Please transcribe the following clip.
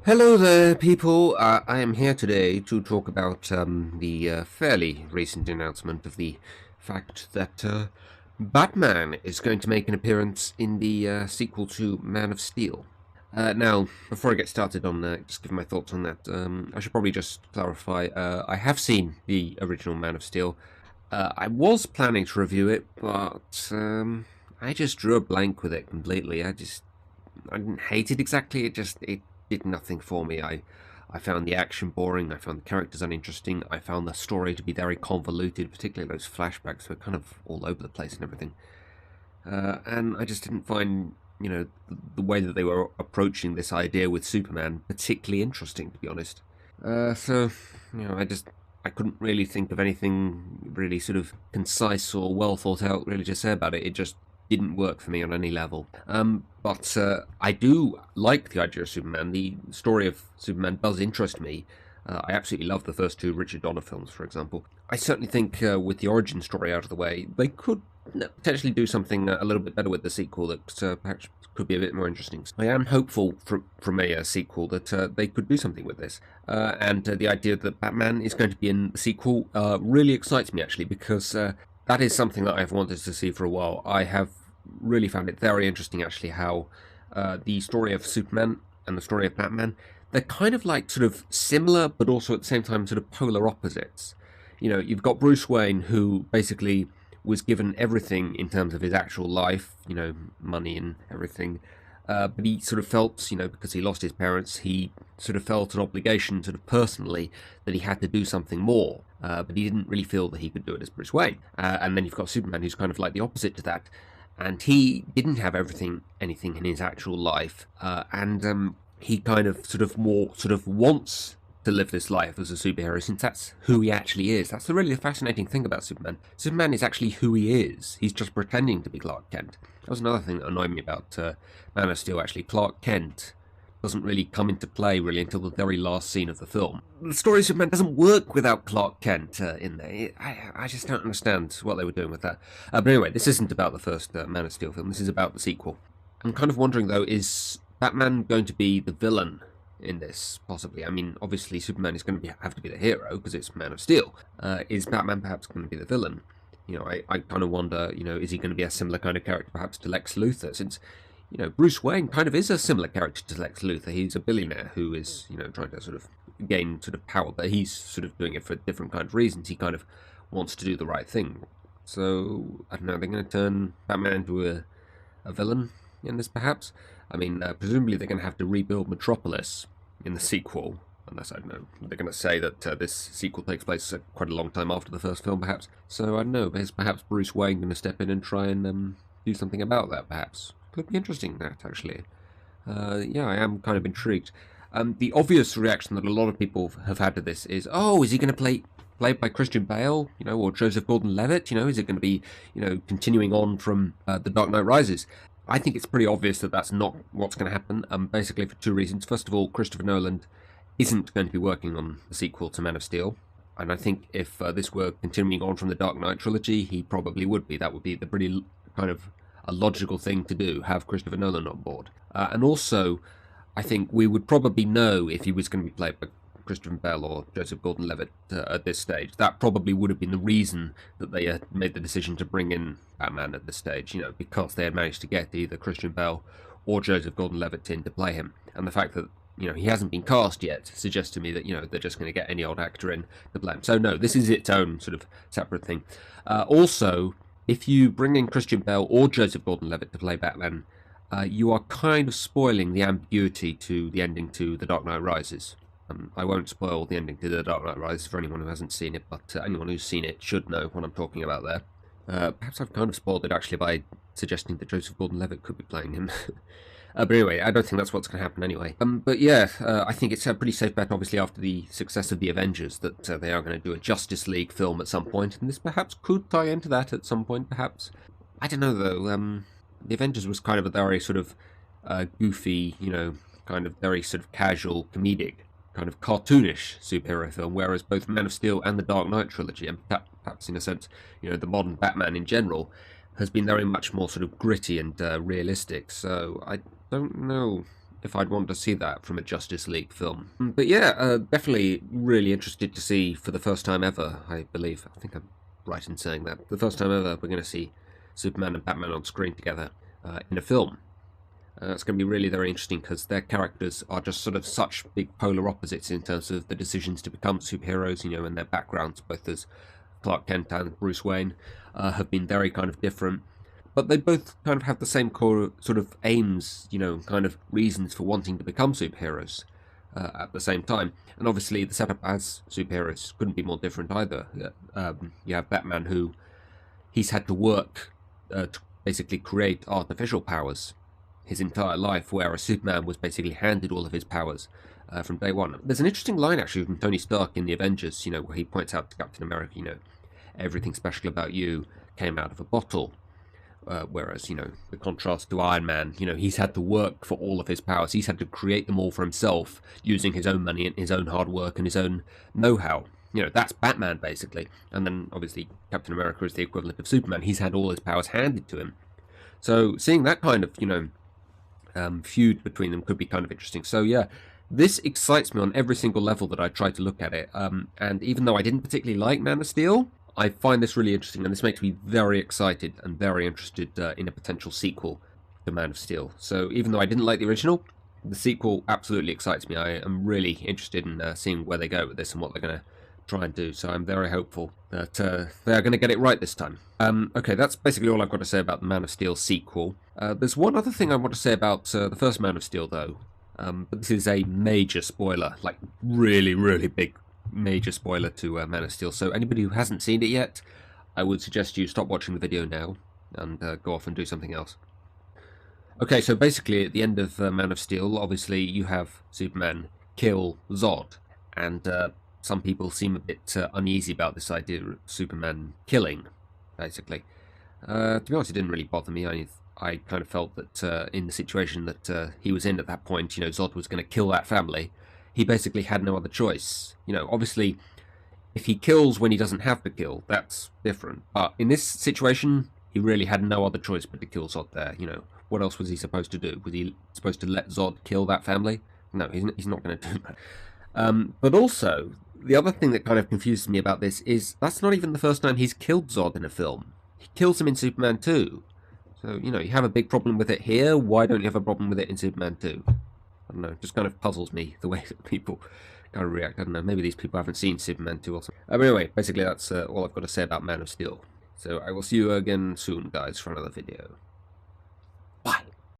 Hello there, people. I am here today to talk about the fairly recent announcement of the fact that Batman is going to make an appearance in the sequel to Man of Steel. Now, before I get started on just giving my thoughts on that, I should probably just clarify. I have seen the original Man of Steel. I was planning to review it, but I just drew a blank with it completely. I didn't hate it exactly. It did nothing for me. I found the action boring. I found the characters uninteresting. I found the story to be very convoluted, particularly those flashbacks were kind of all over the place and everything. And I just didn't find, the way that they were approaching this idea with Superman particularly interesting, to be honest. So, I couldn't really think of anything really sort of concise or well thought out really to say about it. It just didn't work for me on any level. But I do like the idea of Superman. The story of Superman does interest me. I absolutely love the first two Richard Donner films, for example. I certainly think with the origin story out of the way, they could potentially do something a little bit better with the sequel that perhaps could be a bit more interesting. I am hopeful from a sequel that they could do something with this. And the idea that Batman is going to be in the sequel really excites me, actually, because that is something that I've wanted to see for a while. I have really found it very interesting, actually, how the story of Superman and the story of Batman, they're kind of like sort of similar, but also at the same time sort of polar opposites. You've got Bruce Wayne, who basically was given everything in terms of his actual life, money and everything. But he sort of felt, because he lost his parents, he sort of felt an obligation, sort of personally, that he had to do something more. But he didn't really feel that he could do it as Bruce Wayne. And then you've got Superman, who's kind of like the opposite to that. And he didn't have anything in his actual life. And he kind of sort of wants to live this life as a superhero, since that's who he actually is. That's the really fascinating thing about Superman. Superman is actually who he is. He's just pretending to be Clark Kent. That was another thing that annoyed me about Man of Steel, actually. Clark Kent doesn't really come into play really until the very last scene of the film. The story of Superman doesn't work without Clark Kent in there. I just don't understand what they were doing with that. But anyway, this isn't about the first Man of Steel film. This is about the sequel. I'm kind of wondering, though, is Batman going to be the villain in this, possibly? I mean, obviously Superman is going to have to be the hero because it's Man of Steel. Is Batman perhaps going to be the villain? I kind of wonder, is he going to be a similar kind of character perhaps to Lex Luthor, since, Bruce Wayne kind of is a similar character to Lex Luthor. He's a billionaire who is, trying to sort of gain sort of power, but he's sort of doing it for different kind of reasons. He kind of wants to do the right thing. So, I don't know, they're going to turn Batman into a villain in this, perhaps? I mean, presumably they're going to have to rebuild Metropolis in the sequel, unless, I don't know, they're going to say that this sequel takes place quite a long time after the first film, perhaps. So, I don't know, is perhaps Bruce Wayne going to step in and try and do something about that, perhaps? Could be interesting, that, actually. Yeah, I am kind of intrigued. The obvious reaction that a lot of people have had to this is, oh, is he going to played by Christian Bale, or Joseph Gordon-Levitt? Is it going to be, continuing on from The Dark Knight Rises? I think it's pretty obvious that that's not what's going to happen, basically for two reasons. First of all, Christopher Nolan isn't going to be working on the sequel to Man of Steel, and I think if this were continuing on from the Dark Knight trilogy, he probably would be. That would be the pretty kind of a logical thing to do, have Christopher Nolan on board. And also, I think we would probably know if he was going to be played by Christian Bale or Joseph Gordon-Levitt at this stage. That probably would have been the reason that they made the decision to bring in Batman at this stage, because they had managed to get either Christian Bale or Joseph Gordon-Levitt in to play him. And the fact that, he hasn't been cast yet suggests to me that, they're just going to get any old actor in to play him. So no, this is its own sort of separate thing. Also, if you bring in Christian Bale or Joseph Gordon-Levitt to play Batman, you are kind of spoiling the ambiguity to the ending to The Dark Knight Rises. I won't spoil the ending to The Dark Knight Rises for anyone who hasn't seen it, but anyone who's seen it should know what I'm talking about there. Perhaps I've kind of spoiled it, actually, by suggesting that Joseph Gordon-Levitt could be playing him. But anyway, I don't think that's what's going to happen anyway. But yeah, I think it's a pretty safe bet, obviously, after the success of The Avengers, that they are going to do a Justice League film at some point, and this perhaps could tie into that at some point, perhaps. I don't know, though. The Avengers was kind of a very sort of goofy, kind of very sort of casual, comedic, kind of cartoonish superhero film, whereas both Man of Steel and the Dark Knight trilogy, and perhaps in a sense, the modern Batman in general, has been very much more sort of gritty and realistic. So I don't know if I'd want to see that from a Justice League film. But yeah, definitely really interested to see for the first time ever, I believe. I think I'm right in saying that. The first time ever we're going to see Superman and Batman on screen together in a film. It's going to be really very interesting because their characters are just sort of such big polar opposites in terms of the decisions to become superheroes, you know, and their backgrounds, both as Clark Kent and Bruce Wayne, have been very kind of different. But they both kind of have the same core sort of aims, you know, kind of reasons for wanting to become superheroes at the same time. And obviously the setup as superheroes couldn't be more different either. You have Batman, who he's had to work to basically create artificial powers his entire life, whereas Superman was basically handed all of his powers from day one. There's an interesting line actually from Tony Stark in the Avengers, you know, where he points out to Captain America, you know, everything special about you came out of a bottle. Whereas, you know, the contrast to Iron Man, you know, he's had to work for all of his powers. He's had to create them all for himself using his own money and his own hard work and his own know-how. You know, that's Batman, basically. And then, obviously, Captain America is the equivalent of Superman. He's had all his powers handed to him. So, seeing that kind of, you know, feud between them could be kind of interesting. So, yeah, this excites me on every single level that I try to look at it. And even though I didn't particularly like Man of Steel, I find this really interesting, and this makes me very excited and very interested in a potential sequel to Man of Steel. So even though I didn't like the original, the sequel absolutely excites me. I am really interested in seeing where they go with this and what they're going to try and do. So I'm very hopeful that they're going to get it right this time. Okay, that's basically all I've got to say about the Man of Steel sequel. There's one other thing I want to say about the first Man of Steel, though. But this is a major spoiler, like really, really big major spoiler to Man of Steel. So anybody who hasn't seen it yet, I would suggest you stop watching the video now and go off and do something else. Okay, so basically at the end of Man of Steel, obviously you have Superman kill Zod, and some people seem a bit uneasy about this idea of Superman killing, basically. To be honest, it didn't really bother me. I kind of felt that in the situation that he was in at that point, you know, Zod was going to kill that family. He basically had no other choice. You know, obviously, if he kills when he doesn't have to kill, that's different. But in this situation, he really had no other choice but to kill Zod there. You know, what else was he supposed to do? Was he supposed to let Zod kill that family? No, he's not going to do that. But also, the other thing that kind of confuses me about this is that's not even the first time he's killed Zod in a film. He kills him in Superman 2. So, you know, you have a big problem with it here. Why don't you have a problem with it in Superman 2? I don't know, it just kind of puzzles me the way that people kind of react. I don't know, maybe these people haven't seen Superman 2 or something. But anyway, basically that's all I've got to say about Man of Steel. So I will see you again soon, guys, for another video. Bye!